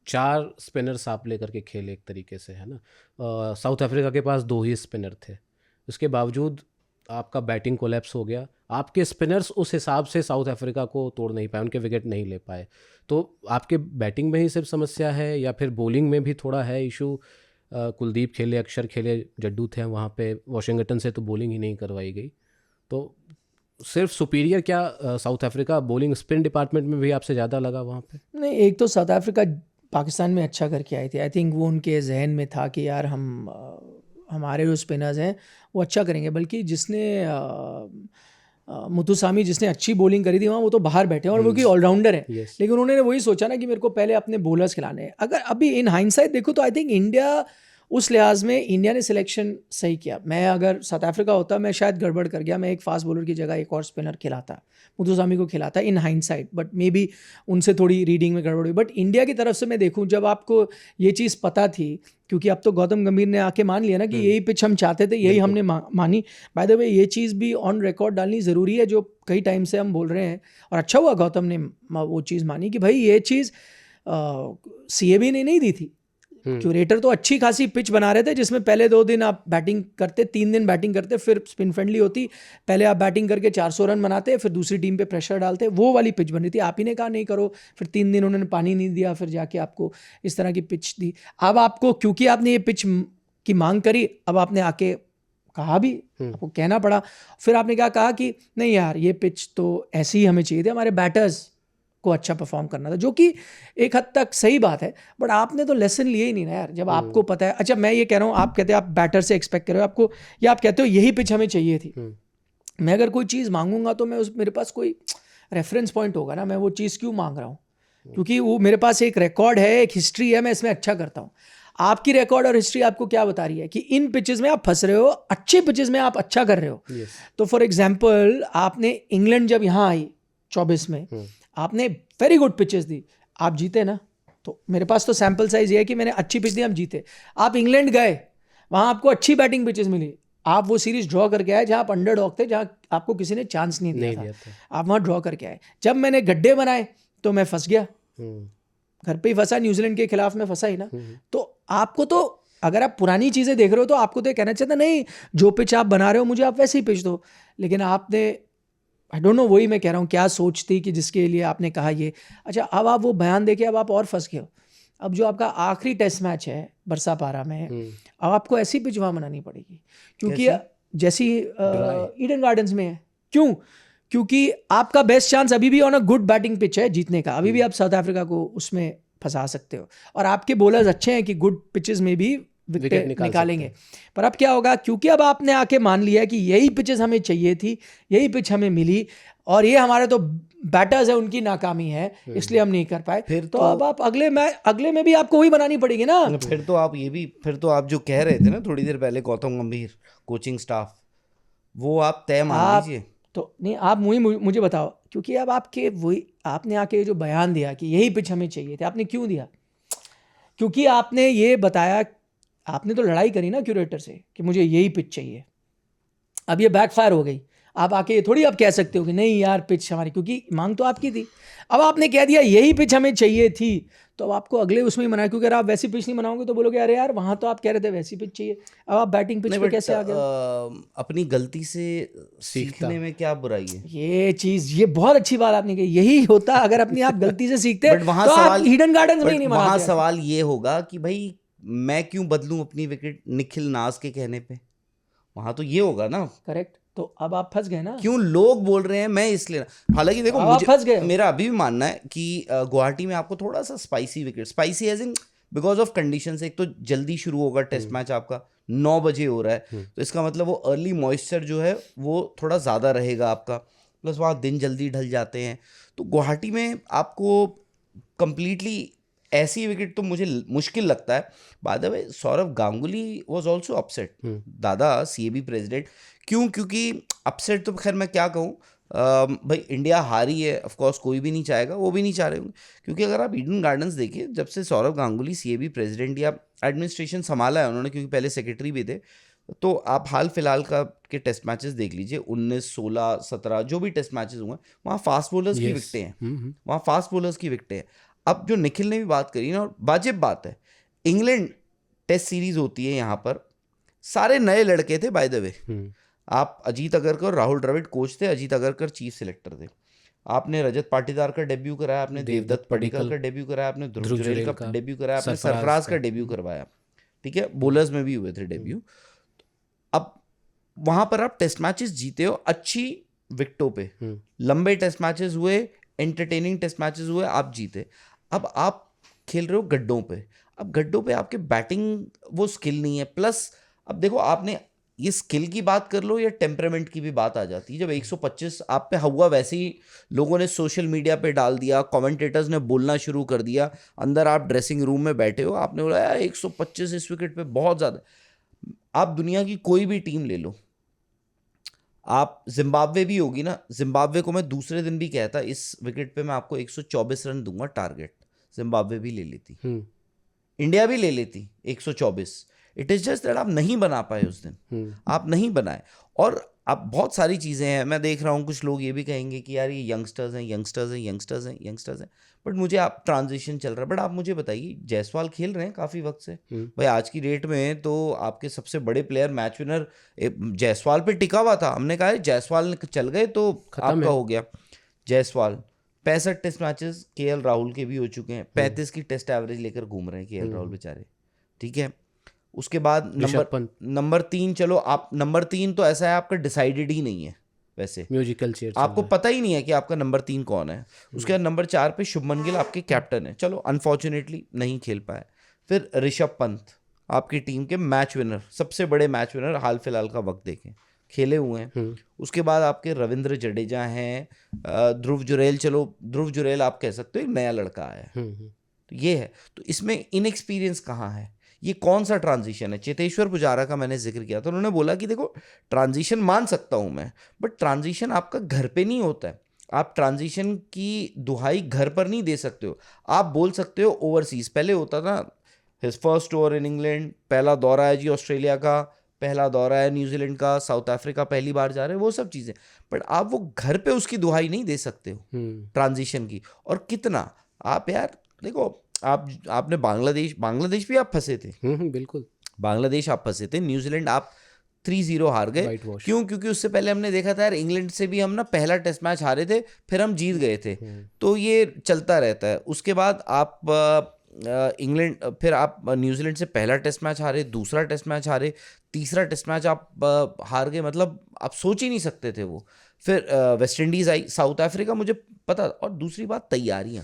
4 spinners आप लेकर के खेले एक तरीके से, है ना। साउथ अफ्रीका के पास 2 ही स्पिनर थे, उसके बावजूद आपका बैटिंग कोलैप्स हो गया। आपके स्पिनर्स उस हिसाब से साउथ अफ्रीका को तोड़ नहीं पाए, उनके विकेट नहीं ले पाए। तो आपके बैटिंग में ही सिर्फ समस्या है या फिर बॉलिंग में भी थोड़ा है इशू? कुलदीप खेले, अक्षर खेले, जड्डू थे वहाँ पे, वॉशिंगटन से तो बॉलिंग ही नहीं करवाई गई। तो सिर्फ सुपीरियर क्या south Africa bowling spin department में भी आपसे ज़्यादा लगा वहाँ पे? नहीं, एक तो साउथ अफ्रीका पाकिस्तान में अच्छा करके आई थी। आई थिंक वो उनके जहन में था कि यार हमारे जो स्पिनर्स हैं वो अच्छा करेंगे। बल्कि जिसने मुथुसामी जिसने अच्छी बॉलिंग करी थी वहाँ, वो तो बाहर बैठे हैं और वो कि ऑलराउंडर है। Yes. लेकिन उन्होंने वही सोचा ना कि मेरे को पहले अपने बॉलर्स खिलाने हैं। अगर अभी इन हाइंडसाइट देखो तो आई थिंक इंडिया, उस लिहाज में इंडिया ने सिलेक्शन सही किया। मैं अगर साउथ अफ्रीका होता मैं शायद गड़बड़ कर गया, मैं एक फास्ट बॉलर की जगह एक और स्पिनर खिलाता, मुथुसामी को खिलाता in hindsight. But may be उनसे थोड़ी रीडिंग में गड़बड़ हुई। बट इंडिया की तरफ से मैं देखूं, जब आपको ये चीज़ पता थी, क्योंकि अब तो गौतम गंभीर ने आके मान लिया ना कि यही पिच हम चाहते थे, यही हमने मानी। बाय द वे ये चीज़ भी ऑन रिकॉर्ड डालनी ज़रूरी है, जो कई टाइम से हम बोल रहे हैं। और अच्छा हुआ गौतम ने वो चीज़ मानी कि भाई ये चीज़ CAB ने नहीं दी थी। क्यूरेटर तो अच्छी खासी पिच बना रहे थे, जिसमें पहले 2 दिन आप बैटिंग करते, 3 दिन बैटिंग करते, फिर स्पिन फ्रेंडली होती। पहले आप बैटिंग करके 400 रन बनाते, फिर दूसरी टीम पे प्रेशर डालते, वो वाली पिच बन रही थी। आप ही ने कहा नहीं करो, फिर 3 दिन उन्होंने पानी नहीं दिया, फिर जाके आपको इस तरह की पिच दी। अब आपको, क्योंकि आपने ये पिच की मांग करी, अब आपने आके कहा भी, आपको कहना पड़ा। फिर आपने क्या कहा कि नहीं यार, ये पिच तो ऐसी ही हमें चाहिए थी, हमारे बैटर्स को अच्छा परफॉर्म करना था, जो कि एक हद तक सही बात है। बट आपने तो लेसन लिए ही नहीं ना यार, जब आपको पता है। अच्छा, मैं ये कह रहा हूँ, आप कहते हैं आप बैटर से एक्सपेक्ट कर रहे हो आपको, या आप कहते हो यही पिच हमें चाहिए थी। मैं अगर कोई चीज़ मांगूंगा तो मैं मेरे पास कोई रेफरेंस पॉइंट होगा ना, मैं वो चीज़ क्यों मांग रहा हूँ? क्योंकि वो मेरे पास एक रिकॉर्ड है, एक हिस्ट्री है, मैं इसमें अच्छा करता हूँ। आपकी रिकॉर्ड और हिस्ट्री आपको क्या बता रही है कि इन पिचेस में आप फंस रहे हो, अच्छे पिचेस में आप अच्छा कर रहे हो। तो फॉर एग्जाम्पल, आपने इंग्लैंड जब यहाँ आई 24 में, आपने वेरी गुड पिचेस दी, आप जीते ना। तो मेरे पास तो सैंपल साइज ये है कि मैंने अच्छी पिच दी, हम जीते। आप इंग्लैंड गए, वहाँ आपको अच्छी बैटिंग पिचेस मिली, आप वो सीरीज ड्रॉ करके आए, जहाँ आप अंडरडॉग थे, जहाँ आपको किसी ने चांस नहीं दिया था। आप वहाँ ड्रॉ करके आए। जब मैंने गड्ढे बनाए तो मैं फंस गया, घर पे ही फंसा, न्यूजीलैंड के खिलाफ में फंसा ही ना। तो आपको तो, अगर आप पुरानी चीज़ें देख रहे हो तो आपको तो कहना चाहिए नहीं, जो पिच आप बना रहे हो मुझे आप वैसे ही पिच दो। लेकिन आपने, आई डोंट नो, वही मैं कह रहा हूँ, क्या सोच थी कि जिसके लिए आपने कहा ये। अच्छा, अब आप वो बयान देके अब आप और फंस गए हो। अब जो आपका आखिरी टेस्ट मैच है बरसापारा में, अब आपको ऐसी पिच वहाँ बनानी पड़ेगी, क्योंकि जैसी ईडन गार्डन्स में है। क्यों? क्योंकि आपका बेस्ट चांस अभी भी on a good batting pitch है जीतने का। अभी भी आप साउथ अफ्रीका को उसमें फंसा सकते हो, और आपके बॉलर्स अच्छे हैं कि गुड पिचेस में भी विकेट निकालेंगे। पर अब क्या होगा, क्योंकि अब आपने आके मान लिया कि यही पिचेस हमें चाहिए थी, यही पिच हमें मिली, और ये हमारे तो बैटर्स है उनकी नाकामी है, इसलिए हम नहीं कर पाए। फिर तो अब आप अगले में भी आपको वही बनानी पड़ेगी ना। फिर तो आप ये भी, फिर तो आप जो कह रहे थे ना थोड़ी देर पहले, गौतम गंभीर कोचिंग स्टाफ, वो आप तय मान लीजिए। तो नहीं, आप मुझे बताओ, क्योंकि अब आपके वही, आपने आके जो बयान दिया कि यही पिच हमें चाहिए थे, आपने क्यों दिया? क्योंकि आपने ये बताया, आपने तो लड़ाई करी ना क्यूरेटर से कि मुझे यही पिच चाहिए। अब ये बैकफायर हो गई। आप आके ये थोड़ी आप कह सकते हो कि नहीं यार पिच हमारी, क्योंकि मांग तो आपकी थी। अब आपने कह दिया यही पिच हमें चाहिए थी, तो अब आपको अगले उसमें ही मनाए, क्योंकि अगर आप वैसी पिच नहीं बनाओगे तो बोलोगे अरे यार वहाँ तो आप कह रहे थे वैसी पिच चाहिए, अब आप बैटिंग पिच पे कैसे आ गए? अपनी गलती से सीखने में क्या बुराई है? ये बहुत अच्छी बात आपने कही। यही होता अगर अपनी आप गलती से सीखते तो आप ईडन गार्डन्स में नहीं मनाते। वहाँ सवाल ये होगा कि भाई मैं क्यों बदलूं अपनी विकेट निखिल नाज के कहने पे, वहाँ तो ये होगा ना। करेक्ट। तो अब आप फंस गए ना। क्यों लोग बोल रहे हैं मैं इसलिए, हालांकि देखो मुझे, मेरा अभी भी मानना है कि गुवाहाटी में आपको थोड़ा सा spicy wicket, spicy as in because of conditions. एक तो जल्दी शुरू होगा टेस्ट मैच, आपका 9 बजे हो रहा है, तो इसका मतलब वो अर्ली मॉइस्चर जो है वो थोड़ा ज़्यादा रहेगा आपका, प्लस वहाँ दिन जल्दी ढल जाते हैं। तो गुवाहाटी में आपको कंप्लीटली ऐसी विकेट तो मुझे मुश्किल लगता है। By the way, Sourav Ganguly was also upset, Dada CAB president. क्यों? क्योंकि अपसेट तो खैर मैं क्या कहूँ, भाई इंडिया हारी है, ऑफ कोर्स कोई भी नहीं चाहेगा, वो भी नहीं चाह रहे होंगे। क्योंकि अगर आप ईडन गार्डन्स देखिए, जब से सौरव गांगुली CAB प्रेसिडेंट या एडमिनिस्ट्रेशन संभाला है उन्होंने, क्योंकि पहले सेक्रेटरी भी थे, तो आप हाल फिलहाल के टेस्ट मैचेस देख लीजिए, 19, 16, 17 जो भी टेस्ट मैचेस हुए, वहाँ फास्ट बॉलर्स की विकेटें हैं, वहाँ फास्ट बॉलर्स की विकेटें हैं। अब जो निखिल ने भी बात करी ना, और वाजिब बात है, इंग्लैंड टेस्ट सीरीज होती है यहाँ पर, सारे नए लड़के थे बाय द वे। आप अजीत अगरकर और राहुल द्रविड़ कोच थे, अजीत अगरकर चीफ सिलेक्टर थे। आपने रजत पाटीदार का डेब्यू कराया, आपने देवदत्त पडिक्कल का डेब्यू कराया, आपने ध्रुव जुरैल का डेब्यू कराया, आपने सरफराज का डेब्यू करवाया, ठीक है, बॉलर्स में भी हुए थे डेब्यू। अब वहां पर आप टेस्ट मैचेस जीते हो अच्छी विकेटों पे, लंबे टेस्ट मैचेस हुए, एंटरटेनिंग टेस्ट मैचेस हुए, आप जीते। अब आप खेल रहे हो गड्ढों पे, अब गड्ढों पे आपके बैटिंग वो स्किल नहीं है, प्लस अब देखो आपने ये स्किल की बात कर लो या टेम्परामेंट की भी बात आ जाती है। जब 125 आप पे हुआ, वैसे ही लोगों ने सोशल मीडिया पे डाल दिया, कमेंटेटर्स ने बोलना शुरू कर दिया, अंदर आप ड्रेसिंग रूम में बैठे हो, आपने बोला यार 125 इस विकेट पे बहुत ज़्यादा। आप दुनिया की कोई भी टीम ले लो, आप जिम्बाब्वे भी होगी ना, जिम्बाब्वे को मैं दूसरे दिन भी कहता इस विकेट पे मैं आपको 124 रन दूंगा टारगेट, जिम्बाब्वे भी ले लेती, इंडिया भी ले लेती 124। इट इज़ जस्ट दैट आप नहीं बना पाए उस दिन, आप नहीं बनाए। और अब बहुत सारी चीज़ें हैं, मैं देख रहा हूँ कुछ लोग ये भी कहेंगे कि यार ये यंगस्टर्स हैं, यंगस्टर्स हैं, यंगस्टर्स हैं, यंगस्टर्स हैं, बट मुझे आप ट्रांजिशन चल रहा है। बट आप मुझे बताइए, जायसवाल खेल रहे हैं काफ़ी वक्त से भाई, आज की डेट में तो आपके सबसे बड़े प्लेयर, मैच विनर जायसवाल पे टिका हुआ था। हमने कहा जायसवाल चल गए तो आपका हो गया। Jaiswal 65 test matches KL Rahul के भी हो चुके हैं, 35 की टेस्ट एवरेज लेकर घूम रहे हैं केएल राहुल बेचारे, ठीक है। उसके बाद नंबर 3, चलो आप नंबर 3 तो ऐसा है आपका डिसाइडेड ही नहीं है, वैसे म्यूजिकल चेयर आपको पता ही नहीं है कि आपका नंबर 3 कौन है। उसके बाद नंबर 4 पे शुभमन गिल आपके कैप्टन है, चलो अनफॉर्चुनेटली नहीं खेल पाए। फिर ऋषभ पंत आपकी टीम के मैच विनर, सबसे बड़े मैच विनर हाल फिलहाल का वक्त देखें, खेले हुए हैं। उसके बाद आपके रविंद्र जडेजा हैं, ध्रुव जुरैल, चलो ध्रुव जुरैल आप कह सकते हो एक नया लड़का आया है, तो ये है। तो इसमें इनएक्सपीरियंस कहाँ है, ये कौन सा ट्रांजिशन है। चेतेश्वर पुजारा का मैंने जिक्र किया था, उन्होंने बोला कि देखो ट्रांजिशन मान सकता हूँ मैं, बट ट्रांजिशन आपका घर पे नहीं होता है, आप ट्रांजिशन की दुहाई घर पर नहीं दे सकते हो, आप बोल सकते हो ओवरसीज। पहले होता था his first over in England, पहला दौरा है जी ऑस्ट्रेलिया का, पहला दौरा है न्यूजीलैंड का, साउथ अफ्रीका पहली बार जा रहे हैं, वो सब चीज़ें, बट आप वो घर पे उसकी दुहाई नहीं दे सकते हो ट्रांजिशन की। और कितना आप यार देखो, आपने बांग्लादेश भी आप फंसे थे, बिल्कुल बांग्लादेश आप फंसे थे, न्यूजीलैंड आप 3-0 हार गए। क्यों? क्योंकि उससे पहले हमने देखा था यार इंग्लैंड से भी हम ना पहला टेस्ट मैच हारे थे, फिर हम जीत गए थे, तो ये चलता रहता है। उसके बाद आप इंग्लैंड, फिर आप न्यूजीलैंड से पहला टेस्ट मैच हारे, दूसरा टेस्ट मैच हारे, तीसरा टेस्ट मैच आप हार गए, मतलब आप सोच ही नहीं सकते थे वो। फिर वेस्ट इंडीज़ आई, साउथ अफ्रीका, मुझे पता। और दूसरी बात तैयारियां,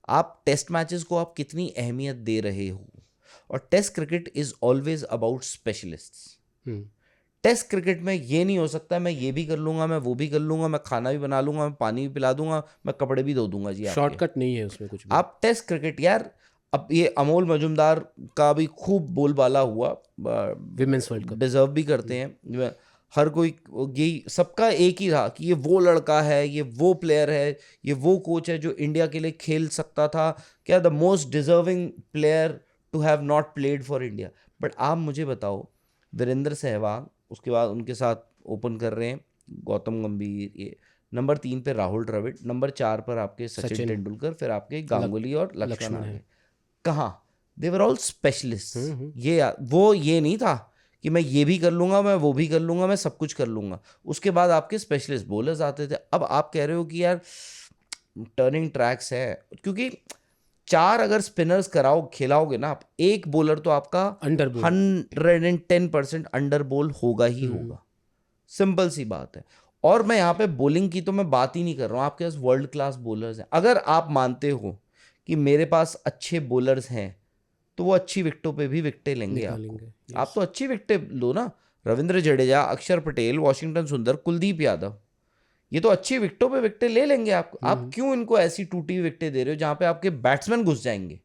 आप टेस्ट मैचेस को आप कितनी अहमियत दे रहे हो, और test cricket is always about specialists. Test cricket में ये नहीं हो सकता मैं ये भी कर लूंगा, मैं वो भी कर लूंगा, मैं खाना भी बना लूंगा, मैं पानी भी पिला दूंगा, मैं कपड़े भी धो दूंगा जी। शॉर्टकट नहीं है उसमें कुछ भी। आप टेस्ट क्रिकेट यार, अब ये अमोल मजुमदार का भी खूब बोलबाला हुआ, विमेंस वर्ल्ड कप डिजर्व भी करते हैं, हर कोई यही सबका एक ही था कि ये वो लड़का है, ये वो प्लेयर है, ये वो कोच है जो इंडिया के लिए खेल सकता था, क्या the most deserving player to have not played for India. But आप मुझे बताओ, वीरेंद्र सहवाग, उसके बाद उनके साथ ओपन कर रहे हैं गौतम गंभीर, ये नंबर 3 पे राहुल द्रविड़, नंबर 4 पर आपके सचिन तेंदुलकर, फिर आपके गांगुली और लक्ष्मण है। कहाँ? दे वर ऑल स्पेशलिस्ट। ये नहीं था कि मैं ये भी कर लूँगा, मैं वो भी कर लूँगा, मैं सब कुछ कर लूँगा। उसके बाद आपके स्पेशलिस्ट बॉलर्स आते थे। अब आप कह रहे हो कि यार टर्निंग ट्रैक्स है, क्योंकि 4 अगर स्पिनर्स खिलाओगे ना आप, एक बॉलर तो आपका 110% अंडर बॉल होगा ही होगा, सिंपल सी बात है। और मैं यहाँ पे बॉलिंग की तो मैं बात ही नहीं कर रहा हूँ, आपके पास वर्ल्ड क्लास बॉलर्स हैं। अगर आप मानते हो कि मेरे पास अच्छे बॉलर्स हैं, तो वो अच्छी विकेटों पे भी विकेटें लेंगे आपको। आप तो अच्छी विकेटें लो ना, रविंद्र जडेजा, अक्षर पटेल, वॉशिंगटन सुंदर, कुलदीप यादव, ये तो अच्छी विकेटों पे विकेटें ले लेंगे आपको। आप क्यों इनको ऐसी टूटी हुई विकेटें दे रहे हो जहाँ पे आपके बैट्समैन घुस जाएंगे?